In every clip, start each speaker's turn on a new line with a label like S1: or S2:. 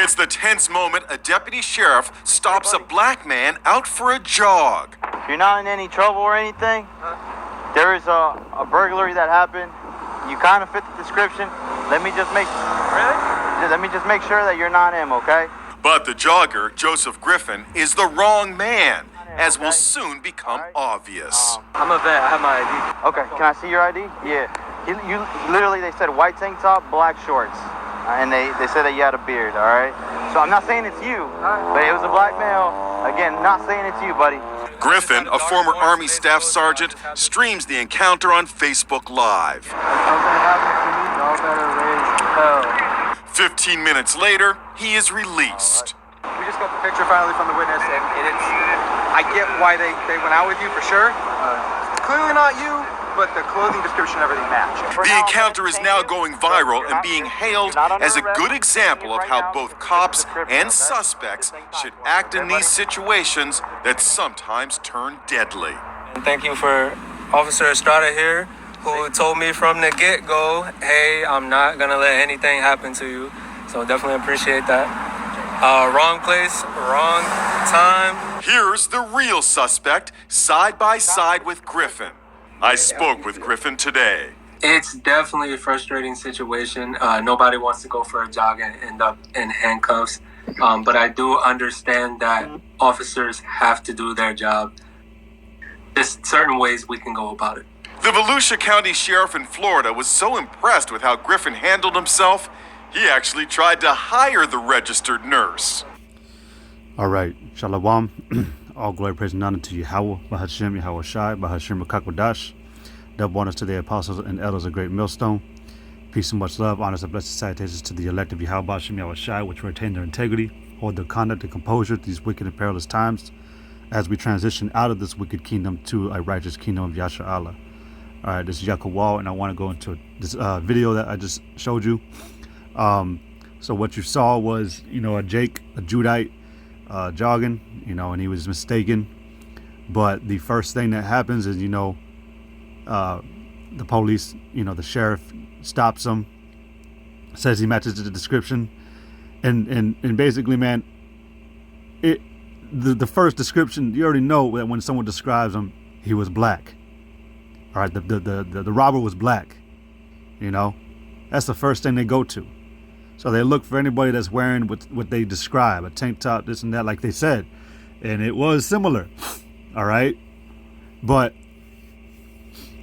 S1: It's the tense moment a deputy sheriff stops a black man out for a jog.
S2: If you're not in any trouble or anything, there is a burglary that happened. You kind of fit the description. Let me just make sure that you're not him, okay?
S1: But the jogger, Joseph Griffin, is the wrong man, as will soon become obvious.
S3: I'm a vet. I have my ID.
S2: Okay, can I see your ID? Yeah. You literally, they said white tank top, black shorts. And they said that you had a beard, all right? So I'm not saying it's you, but it was a black male. Again, not saying it's you, buddy.
S1: Griffin, a former Army Staff Sergeant, streams the encounter on Facebook Live. 15 minutes later, he is released.
S3: We just got the picture finally from the witness, and it's, I get why they went out with you for sure. Clearly not you, but the clothing description and everything match.
S1: The encounter is now going viral and being hailed as a good example of how both cops and suspects should act in these situations that sometimes turn deadly.
S4: And thank you for Officer Estrada here, who told me from the get-go, hey, I'm not gonna let anything happen to you. So definitely appreciate that. Wrong place, wrong time.
S1: Here's the real suspect, side by side with Griffin. I spoke with Griffin today.
S4: It's definitely a frustrating situation. Nobody wants to go for a jog and end up in handcuffs. But I do understand that officers have to do their job. There's certain ways we can go about it.
S1: The Volusia County Sheriff in Florida was so impressed with how Griffin handled himself, he actually tried to hire the registered nurse.
S5: All right, Shalom. All glory, praise, and honor to Yahweh, Bahashem, Yahweh Shai, Bahashem, Makakwadash. Double honors to the apostles and elders of Great Millstone. Peace and much love, honors and blessed salutations to the elect of Yahweh, Bahashem, Yahweh Shai, which retain their integrity, hold their conduct and composure through these wicked and perilous times as we transition out of this wicked kingdom to a righteous kingdom of Yasha Allah. All right, this is Yaakov Wall, and I want to go into this video that I just showed you. So what you saw was, a Judite, jogging, and he was mistaken. But the first thing that happens is, the police, the sheriff stops him, says he matches the description, and basically, man, the first description, you already know that when someone describes him, he was black. All right, the robber was black. That's the first thing they go to. So they look for anybody that's wearing what they describe, a tank top, this and that, like they said. And it was similar. All right. But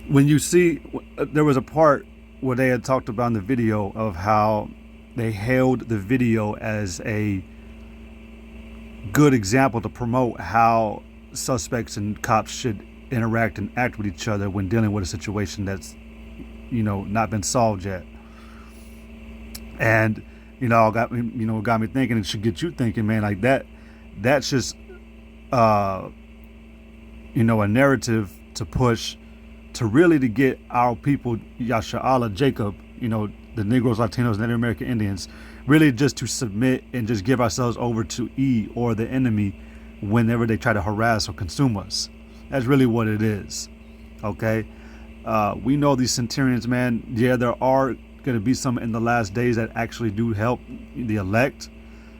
S5: when you see, there was a part where they had talked about in the video of how they hailed the video as a good example to promote how suspects and cops should interact and act with each other when dealing with a situation that's, not been solved yet. And, got me thinking, it should get you thinking, man, like that's just, a narrative to push to really to get our people, Yasha Allah, Jacob, the Negroes, Latinos, Native American Indians, really just to submit and just give ourselves over to E or the enemy whenever they try to harass or consume us. That's really what it is. Okay. We know these centurions, man. Yeah, there are going to be some in the last days that actually do help the elect.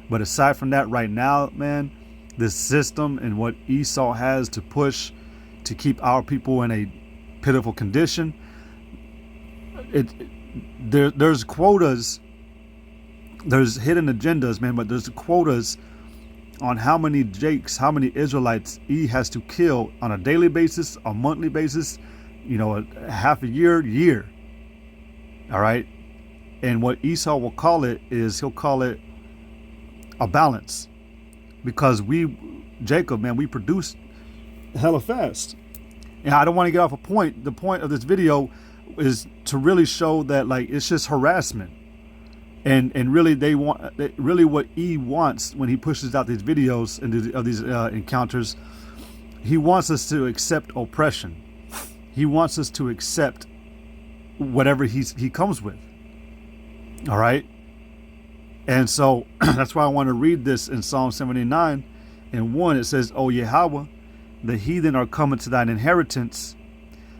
S5: But aside from that, right now, man, this system and what Esau has to push to keep our people in a pitiful condition, there's quotas, there's hidden agendas, man, but there's quotas on how many Jakes, how many Israelites he has to kill on a daily basis, a monthly basis, a half a year. All right. And what Esau will call it is, he'll call it a balance, because Jacob, man, we produce hella fast. And I don't want to get off a point. The point of this video is to really show that, like, it's just harassment. And really really what E wants when he pushes out these videos and of these encounters, he wants us to accept oppression. He wants us to accept whatever he comes with. All right. And so that's why I want to read this in Psalm 79 and 1. It says, "O Yahweh, the heathen are coming to thine inheritance.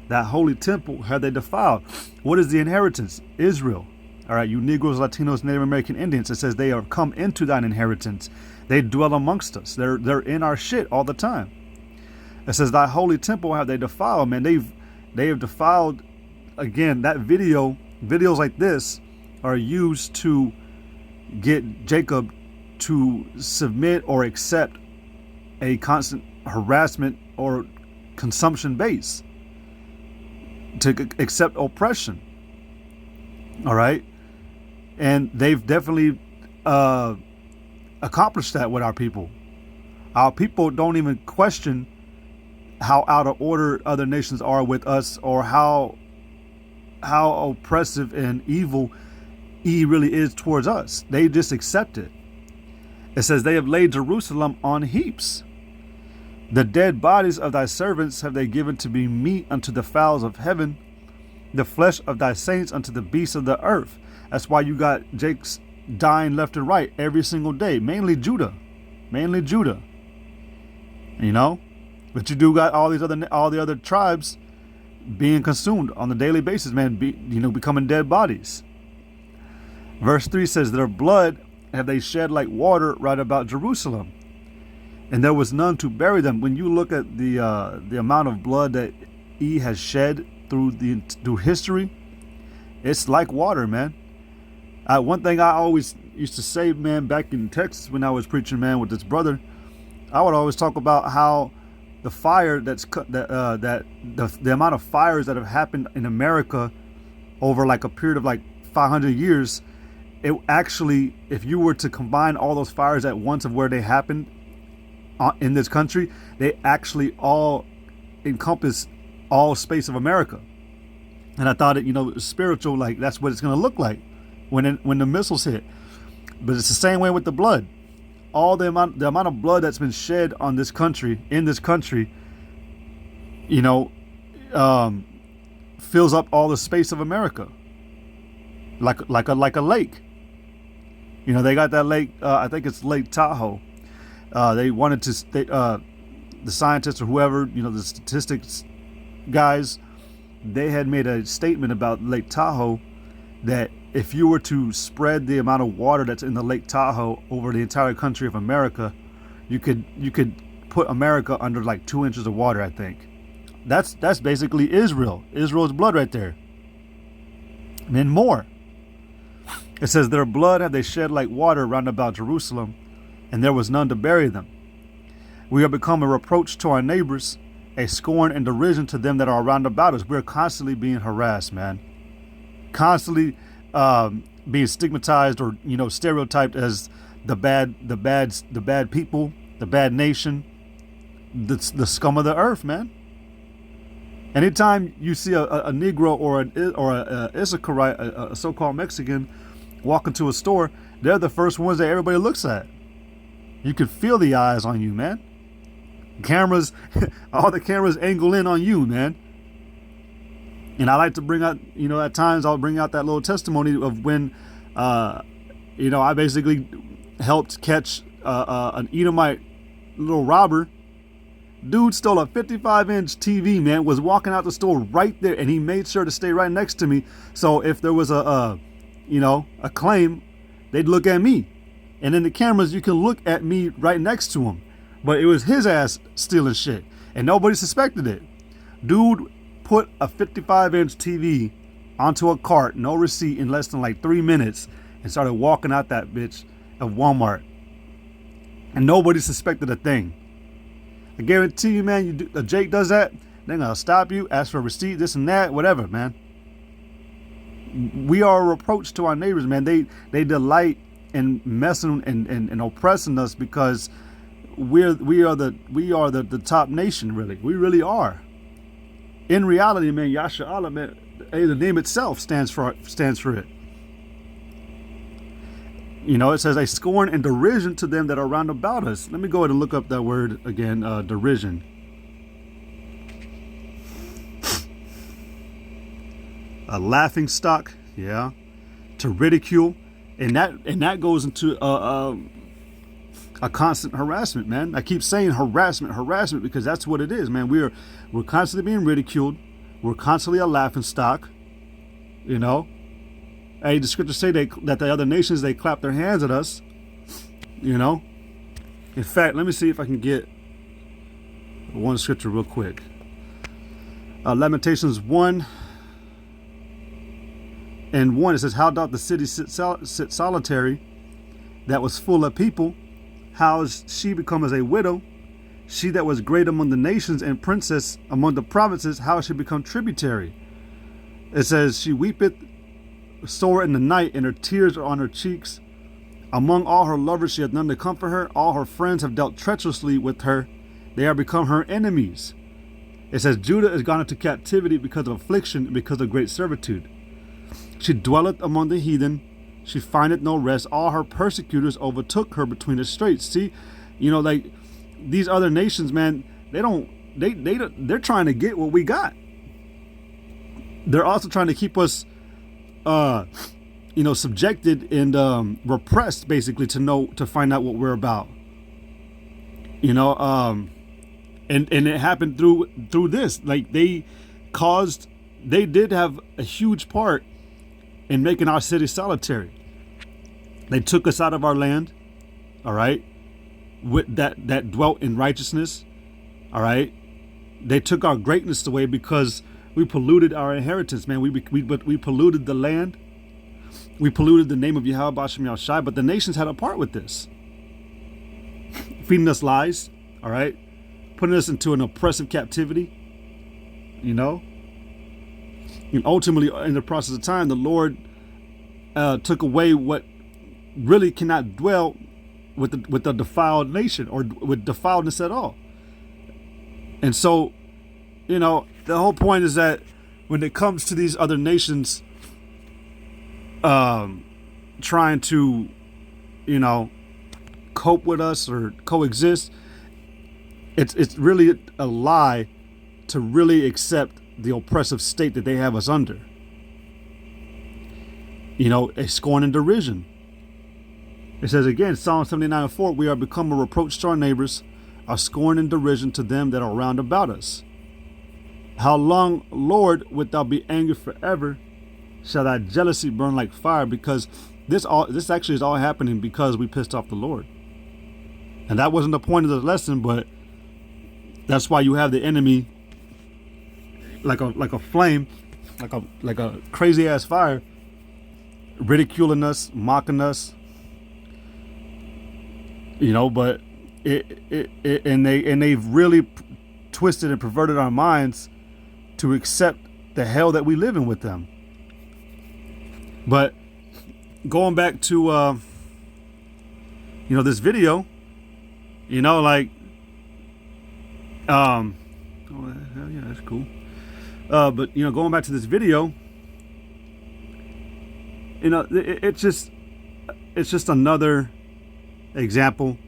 S5: That holy temple have they defiled." What is the inheritance? Israel. All right, you Negroes, Latinos, Native American Indians. It says they are come into thine inheritance. They dwell amongst us. They're in our shit all the time. It says thy holy temple have they defiled, man. They have defiled. Again, that videos like this are used to get Jacob to submit or accept a constant harassment or consumption base, to accept oppression. All right, and they've definitely accomplished that with our people. Our people don't even question how out of order other nations are with us, or how oppressive and evil he really is towards us. They just accept it. It says they have laid Jerusalem on heaps. The dead bodies of thy servants have they given to be meat unto the fowls of heaven, the flesh of thy saints unto the beasts of the earth. That's why you got Jake's dying left and right every single day. Mainly Judah. You know? But you do got all the other tribes being consumed on a daily basis, man, becoming dead bodies. Verse 3 says, their blood have they shed like water right about Jerusalem, and there was none to bury them. When you look at the amount of blood that he has shed through history, it's like water, man. One thing I always used to say, man, back in Texas when I was preaching, man, with this brother, I would always talk about how the fire the amount of fires that have happened in America over like a period of like 500 years, it actually, if you were to combine all those fires at once of where they happened in this country, they actually all encompass all space of America. And I thought it, spiritual, like that's what it's going to look like when the missiles hit. But it's the same way with the blood. All the amount of blood that's been shed on this country, in this country, fills up all the space of America, like a lake. They got that lake. I think it's Lake Tahoe. They wanted to. The scientists or whoever, the statistics guys, they had made a statement about Lake Tahoe that if you were to spread the amount of water that's in the Lake Tahoe over the entire country of America, you could put America under like 2 inches of water, I think. That's basically Israel's blood right there. And then more. It says, their blood have they shed like water round about Jerusalem, and there was none to bury them. We have become a reproach to our neighbors, a scorn and derision to them that are round about us. We're constantly being harassed, man. Constantly being stigmatized or stereotyped as the bad people, the bad nation, the scum of the earth, man. Anytime you see a Negro or a Issacharite, a so-called Mexican, walk into a store, they're the first ones that everybody looks at. You can feel the eyes on you, man. Cameras, all the cameras angle in on you, man. And I like to bring out, at times I'll bring out that little testimony of when, I basically helped catch an Edomite little robber. Dude stole a 55-inch TV, man, was walking out the store right there, and he made sure to stay right next to me. So if there was a claim, they'd look at me. And in the cameras, you can look at me right next to him. But it was his ass stealing shit, and nobody suspected it. Dude put a 55-inch TV onto a cart, no receipt, in less than like 3 minutes, and started walking out that bitch of Walmart. And nobody suspected a thing. I guarantee you, man, Jake does that, they're going to stop you, ask for a receipt, this and that, whatever, man. We are a reproach to our neighbors, man. They delight in messing and oppressing us because we are the top nation, really. We really are. In reality, man, Yasha Allah, man, the name itself stands for it. It says a scorn and derision to them that are round about us. Let me go ahead and look up that word again, derision. A laughing stock, yeah. To ridicule, and that goes into a constant harassment, man. I keep saying harassment because that's what it is, man. We're constantly being ridiculed. We're constantly a laughing stock, Hey, the scriptures say that the other nations, they clap their hands at us. You know. In fact, let me see if I can get one scripture real quick. Lamentations 1 and 1, it says, how doth the city sit solitary that was full of people? How is she become as a widow? She that was great among the nations and princess among the provinces, how is she become tributary? It says, she weepeth sore in the night, and her tears are on her cheeks. Among all her lovers she hath none to comfort her. All her friends have dealt treacherously with her. They are become her enemies. It says, Judah is gone into captivity because of affliction and because of great servitude. She dwelleth among the heathen. She findeth no rest. All her persecutors overtook her between the straits. See, you know, like these other nations, man, they're trying to get what we got. They're also trying to keep us, subjected and repressed, basically, to find out what we're about. And it happened through this. Like they did have a huge part in making our city solitary. They took us out of our land, all right, with that dwelt in righteousness, all right. They took our greatness away because we polluted our inheritance, man. We polluted the land. We polluted the name of Yahweh B'Shem Yahushai, but the nations had a part with this. Feeding us lies, all right? Putting us into an oppressive captivity, And ultimately, in the process of time, the Lord took away what really cannot dwell with the defiled nation or with defiledness at all. And so, the whole point is that when it comes to these other nations trying to, cope with us or coexist, it's really a lie to really accept the oppressive state that they have us under. A scorn and derision. It says again, Psalm 79:4, we are become a reproach to our neighbors, a scorn and derision to them that are round about us. How long, Lord, wilt thou be angry forever? Shall thy jealousy burn like fire? Because this actually is all happening because we pissed off the Lord. And that wasn't the point of the lesson, but that's why you have the enemy like a flame, like a crazy ass fire, ridiculing us, mocking us. But they've really twisted and perverted our minds to accept the hell that we live in with them. But going back to this video, oh yeah, that's cool. But going back to this video, it's just another example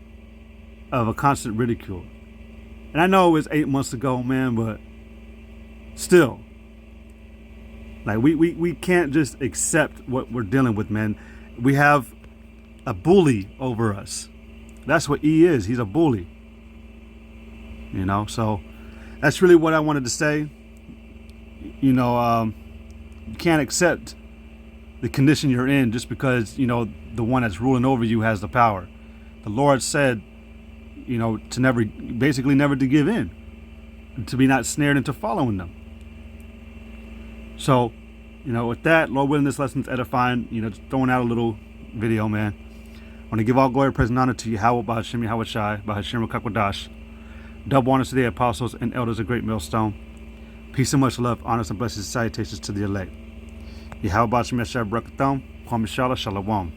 S5: of a constant ridicule. And I know it was 8 months ago, man, but still, like we can't just accept what we're dealing with, man. We have a bully over us. That's what he is. He's a bully. So that's really what I wanted to say. You can't accept the condition you're in just because, the one that's ruling over you has the power. The Lord said, to never to give in, to be not snared into following them. So, with that, Lord willing, this lesson's edifying, just throwing out a little video, man. I want to give all glory, praise, and honor to Yahweh B'Shem Yahushai, B'Hashem Kakwadash. Double honors to the apostles and elders of Great Millstone. Peace and much love, honors and blessings and salutations to the elect. Yahweh B'Shem Yahshai Barakatham, Kwam Shalom.